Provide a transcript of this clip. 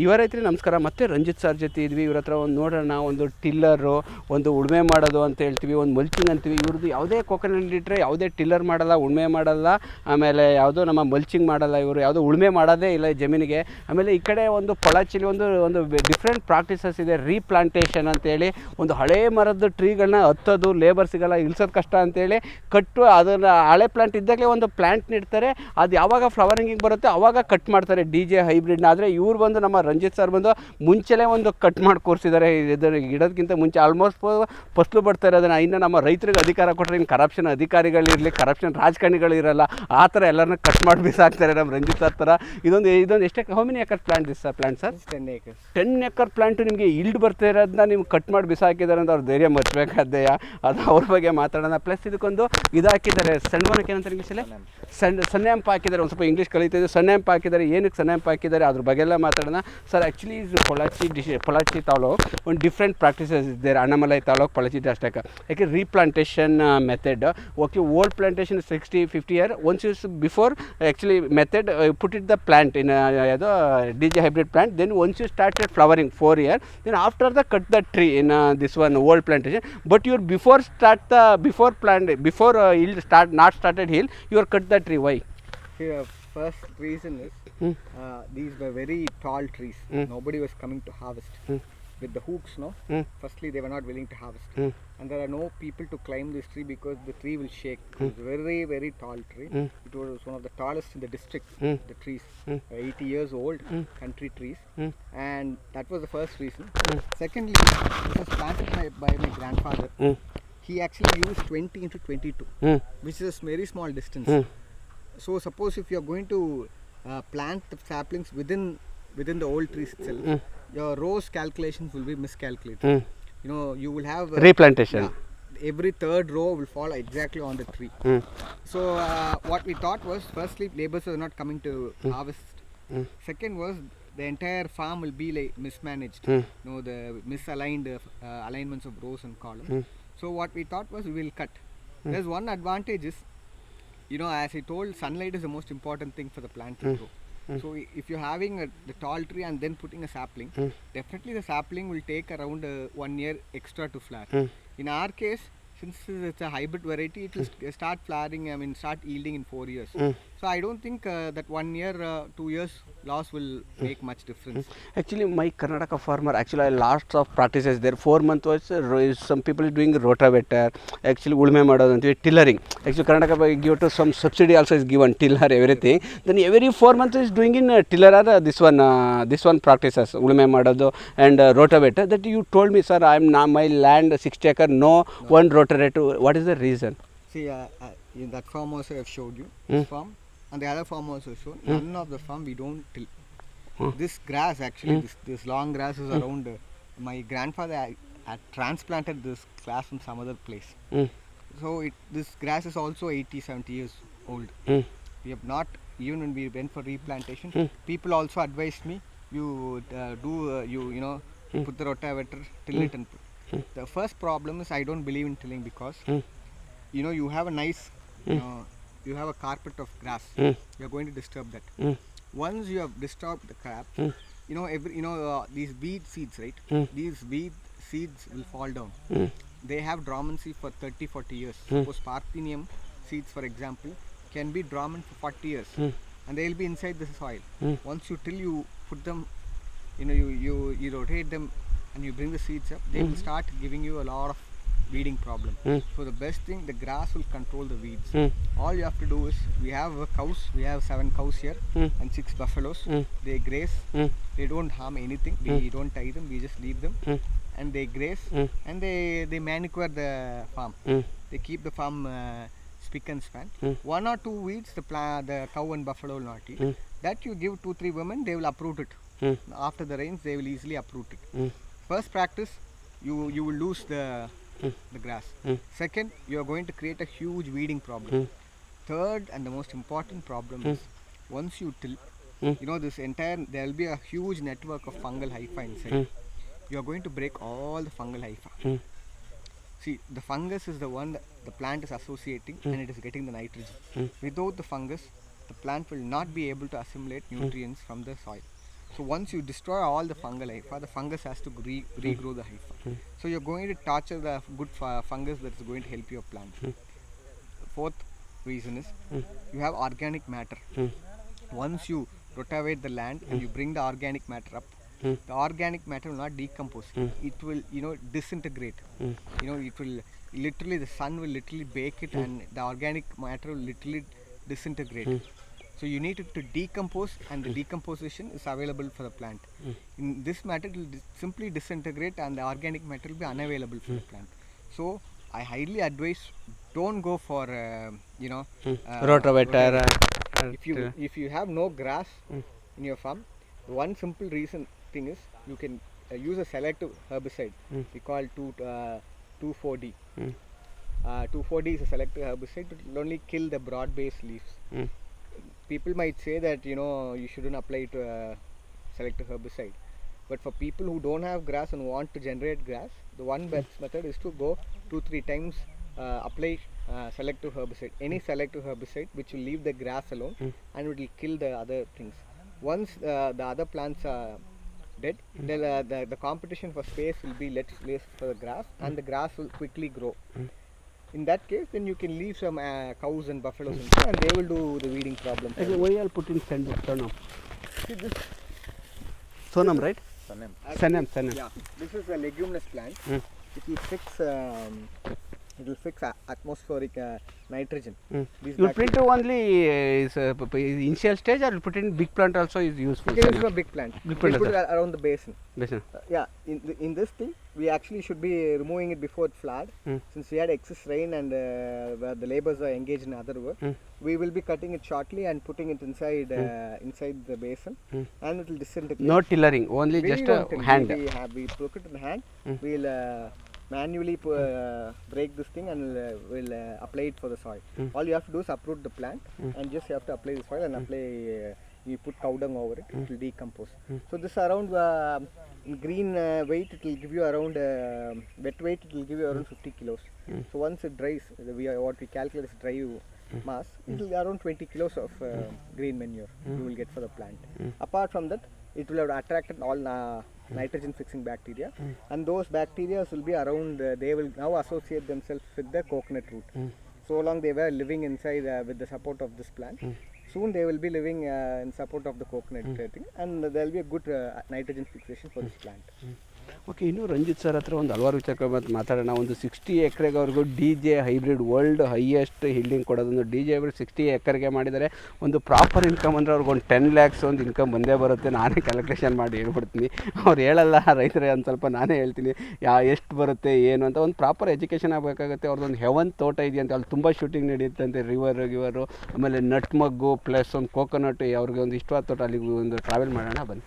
ಯುವ ರೈತರಿಗೆ ನಮಸ್ಕಾರ. ಮತ್ತೆ ರಂಜಿತ್ ಸರ್ ಜೊತೆ ಇದ್ವಿ. ಇವ್ರ ಹತ್ರ ಒಂದು ನೋಡೋಣ, ಒಂದು ಟಿಲ್ಲರು, ಒಂದು ಉಳುಮೆ ಮಾಡೋದು ಅಂತ ಹೇಳ್ತೀವಿ, ಒಂದು ಮಲ್ಚಿಂಗ್ ಅಂತೀವಿ. ಇವ್ರದ್ದು ಯಾವುದೇ ಕೋಕೋನಟ್ ಇಟ್ಟರೆ ಯಾವುದೇ ಟಿಲ್ಲರ್ ಮಾಡಲ್ಲ, ಉಳುಮೆ ಮಾಡಲ್ಲ, ಆಮೇಲೆ ಯಾವುದೋ ನಮ್ಮ ಮಲ್ಚಿಂಗ್ ಮಾಡಲ್ಲ, ಇವರು ಯಾವುದೋ ಉಳುಮೆ ಮಾಡೋದೇ ಇಲ್ಲ ಜಮೀನಿಗೆ. ಆಮೇಲೆ ಈ ಕಡೆ ಒಂದು ಪೊಳಾಚಿಲಿ ಒಂದು ಡಿಫ್ರೆಂಟ್ ಪ್ರಾಕ್ಟೀಸಸ್ ಇದೆ, ರೀಪ್ಲಾಂಟೇಷನ್ ಅಂತೇಳಿ. ಒಂದು ಹಳೆ ಮರದ ಟ್ರೀಗಳನ್ನ ಹತ್ತೋದು ಲೇಬರ್ ಸಿಗಲ್ಲ, ಇಳಿಸೋದು ಕಷ್ಟ ಅಂತೇಳಿ ಕಟ್ಟು ಅದನ್ನು ಹಳೆ ಪ್ಲಾಂಟ್ ಇದ್ದಾಗಲೇ ಒಂದು ಪ್ಲಾಂಟ್ ನೆಡ್ತಾರೆ. ಅದು ಯಾವಾಗ ಫ್ಲವರಿಂಗಿಗೆ ಬರುತ್ತೆ ಆವಾಗ ಕಟ್ ಮಾಡ್ತಾರೆ, ಡಿಜೆ ಹೈಬ್ರಿಡ್ನ. ಆದರೆ ಇವ್ರು ಬಂದು ನಮ್ಮ ರಂಜಿತ್ ಸರ್ ಬಂದು ಮುಂಚೆನೇ ಒಂದು ಕಟ್ ಮಾಡಿ ಕೂರಿಸಿದ್ದಾರೆ. ಇದನ್ನು ಗಿಡದಕ್ಕಿಂತ ಮುಂಚೆ ಆಲ್ಮೋಸ್ಟ್ ಫಸ್ಲು ಬರ್ತಾ ಇರೋದನ್ನು. ಇನ್ನು ನಮ್ಮ ರೈತರಿಗೆ ಅಧಿಕಾರ ಕೊಟ್ಟರೆ ಇನ್ನು ಕರಪ್ಷನ್ ಅಧಿಕಾರಿಗಳಿರಲಿ, ಕರಪ್ಷನ್ ರಾಜಕಾರಣಿಗಳಿರಲ್ಲ, ಆ ಥರ ಎಲ್ಲರನ್ನ ಕಟ್ ಮಾಡಿ ಬಿಸಾಕ್ತಾರೆ ನಮ್ಮ ರಂಜಿತ್ ಸರ್ ಥರ. ಇದೊಂದು ಎಷ್ಟೇ how many acre plant sir? 10 acre plant ನಿಮಗೆ ಇಲ್ಡ್ ಬರ್ತಾ ಇರೋದನ್ನ ನೀವು ಕಟ್ ಮಾಡಿ ಬಿಸಾಕಿದ್ದಾರೆ ಅಂತ ಅವ್ರು ಧೈರ್ಯ ಮರ್ಚಬೇಕಾದ್ದೆಯ. ಅದು ಅವ್ರ ಬಗ್ಗೆ ಮಾತಾಡೋಣ. ಪ್ಲಸ್ ಇದಕ್ಕೊಂದು ಇದು ಹಾಕಿದ್ದಾರೆ, ಸಣ್ಣವನಕ್ಕೆ ಏನಂತಾರೆ ಇಂಗ್ಲೀಷಲ್ಲಿ ಸನ್ಯಾಂಪ್ ಹಾಕಿದ್ದಾರೆ. ಒಂದು ಸ್ವಲ್ಪ ಇಂಗ್ಲೀಷ್ ಕಲಿತಿದ್ದು ಸನ್ಯಾಂಪ್ ಹಾಕಿದ್ದಾರೆ. ಏನಕ್ಕೆ ಸನ್ಯಾಂಪ್ ಹಾಕಿದ್ದಾರೆ ಅದ್ರ ಬಗ್ಗೆ ಎಲ್ಲ ಮಾತಾಡೋಣ ಸರ್. ಆ್ಯಕ್ಚುಲಿ ಪೊಳಾಚಿ ತಾಲೂಕು ಒಂದು ಡಿಫ್ರೆಂಟ್ ಪ್ರಾಕ್ಟೀಸಸ್ ಇದ್ದಾರೆ. ಅಣ್ಣಾಮಲೈ ತಾಲೂಕು, ಪೊಳಾಚಿ ಡಿಸ್ಟ್ರಿಕ್ಟ್. ಯಾಕೆ replantation method. Okay, old plantation 60-50 years. Once use before actually method put it the plant in ಯಾವುದೋ DJ hybrid plant. Then once you started flowering 4 years, then after the cut the tree in this one old plantation. But you before yield started hill, you cut the tree. Why? First reason is these were very tall trees. Nobody was coming to harvest with the hooks. Firstly they were not willing to harvest, and there are no people to climb this tree because the tree will shake. It's a very very tall tree. It was one of the tallest in the district. The trees 80 years old country trees, and that was the first reason. Secondly, this was planted by my grandfather. He actually used 20 into 22, which is a very small distance. So suppose if you are going to plant the saplings within the old trees itself, your rows calculations will be miscalculated. You will have replantation. Every third row will fall exactly on the tree. So what we thought was, firstly laborers were not coming to harvest. Second was the entire farm will be like mismanaged. The misaligned alignments of rows and columns. So what we thought was we will cut. There's one advantage is, as I told, sunlight is the most important thing for the plant to grow. So if you're having the tall tree and then putting a sapling, definitely the sapling will take around 1 year extra to flower. In our case, since it's a hybrid variety, it will start flowering, start yielding in 4 years. So I don't think that 1 year, 2 years loss will make much difference. Actually, my Karnataka farmer, actually lots of practices there. 4 months was some people doing rotavator, actually ulme madodu ante tillering. Actually Karnataka give to some subsidy also is given, tiller everything. Then every 4 months is doing in tiller or this one practices, ulme madodu and rotavator. That you told me, sir, I am now my land 60 acre, no one rotavator. What is the reason? See, in that farm also I have showed you, this farm and the other farm also shown. None of the farm we don't till. This grass actually, this long grass is around. My grandfather had transplanted this grass from some other place. So this grass is also 80-70 years old. We have not, even when we went for replantation, people also advised me, you put the rotavator, till it and put. The first problem is I don't believe in tilling because you have a nice you have a carpet of grass. You are going to disturb that. Once you have disturbed the crop, these weed seeds, right? These weed seeds will fall down. They have dormancy for 30-40 years. Suppose parthenium seeds, for example, can be dormant for 40 years, and they will be inside the soil. Once you till, you put them, you rotate them and you bring the seeds up, they will start giving you a lot of weeding problem. So the best thing, the grass will control the weeds. All you have to do is, we have cows, we have 7 cows here and 6 buffaloes. They graze, they don't harm anything, we don't tie them, we just leave them, and they graze, and they manicure the farm. They keep the farm spick and span. 1 or 2 weeds the cow and buffalo will not eat. That you give 2-3 women, they will uproot it. After the rains they will easily uproot it. First practice, you will lose the grass. Second, you are going to create a huge weeding problem. Third and the most important problem is, once you till, this entire, there will be a huge network of fungal hyphae inside. You are going to break all the fungal hyphae. See, the fungus is the one that the plant is associating and it is getting the nitrogen. Without the fungus, the plant will not be able to assimilate nutrients from the soil. So once you destroy all the fungal hyphae, the fungus has to regrow the hyphae. So you're going to torture the good fungus that is going to help your plant. Fourth reason is you have organic matter. Once you rotate the land and you bring the organic matter up, the organic matter will not decompose. It will, disintegrate. It will literally, the sun will literally bake it, and the organic matter will literally disintegrate. So you need it to decompose, and the decomposition is available for the plant. In this matter, it will simply disintegrate, and the organic matter will be unavailable for the plant. So I highly advise, don't go for rotavator. if you have no grass in your farm, one simple thing is you can use a selective herbicide. We call 2,4-D. 2,4-D is a selective herbicide. It will only kill the broad base leaves. People might say that you shouldn't apply to a selective herbicide, but for people who don't have grass and want to generate grass, the one best method is to go 2-3 times apply selective herbicide, any selective herbicide, which will leave the grass alone and it will kill the other things. Once the other plants are dead, then the competition for space will be less for the grass, and the grass will quickly grow. In that case, then you can leave some cows and buffaloes inside, and they will do the weeding problem. Why I'll put in sonam? See this? Sonam, right? Sanam. Yeah, this is a leguminous plant. It will fix atmospheric nitrogen. You print only initial stage, or you put in big plant also is useful? You can use a big plant. Big plant put it around the basin. Basin. Yeah, in this thing, we actually should be removing it before it flood. Since we had excess rain and the laborers are engaged in other work, we will be cutting it shortly and putting it inside the basin, and it will disintegrate. No tillering, only just a hand. We put it in hand. We'll manually break this thing, and we'll apply it for the soil. All you have to do is uproot the plant, and just you have to apply the soil and apply. You put cow dung over it, it will decompose. So this around in green weight, it will give you around wet weight, it will give you around 50 kilos. So once it dries, what we calculate is dry mass, it will be around 20 kilos of green manure you will get for the plant. Apart from that, it will have attracted all nitrogen fixing bacteria, and those bacteria will be around, they will now associate themselves with the coconut root. So long they were living inside with the support of this plant, soon they will be living in support of the coconut thing, and there will be a good nitrogen fixation for this plant. Okay, ಇನ್ನೂ Ranjit sir ಹತ್ರ ಒಂದು ಹಲವಾರು ವಿಚಾರ ಮಾತಾಡೋಣ. ಒಂದು 60 ಎಕರೆವರೆಗೂ DJ hybrid world highest yielding ಕೊಡೋದೊಂದು DJ hybrid 60 ಎಕರೆಗೆ ಮಾಡಿದ್ದಾರೆ. ಒಂದು ಪ್ರಾಪರ್ ಇನ್ಕಮ್ ಅಂದರೆ ಅವ್ರಿಗೆ ಒಂದು 10 lakhs ಒಂದು ಇನ್ಕಮ್ ಬಂದೇ ಬರುತ್ತೆ. ನಾನೇ ಕ್ಯಾಲ್ಕುಲೇಷನ್ ಮಾಡಿ ಹೇಳ್ಬಿಡ್ತೀನಿ, ಅವ್ರು ಹೇಳಲ್ಲ ರೈತರೇ, ಒಂದು ಸ್ವಲ್ಪ ನಾನೇ ಹೇಳ್ತೀನಿ ಎಷ್ಟು ಬರುತ್ತೆ ಏನು ಅಂತ. ಒಂದು ಪ್ರಾಪರ್ ಎಜುಕೇಷನ್ ಆಗಬೇಕಾಗುತ್ತೆ. ಅವ್ರದ್ದೊಂದು ಹೆವನ್ ತೋಟ ಇದೆಯಂತೆ, ಅಲ್ಲಿ ತುಂಬ ಶೂಟಿಂಗ್ ನಡೆಯುತ್ತಂತೆ, ರಿವರು ಆಮೇಲೆ ನಟ್ ಮಗ್ಗು ಪ್ಲಸ್ ಒಂದು ಕೋಕೋನಟ್. ಅವ್ರಿಗೆ ಒಂದು ಇಷ್ಟವಾದ ತೋಟ, ಅಲ್ಲಿಗೆ ಒಂದು ಟ್ರಾವೆಲ್ ಮಾಡೋಣ ಬನ್ನಿ.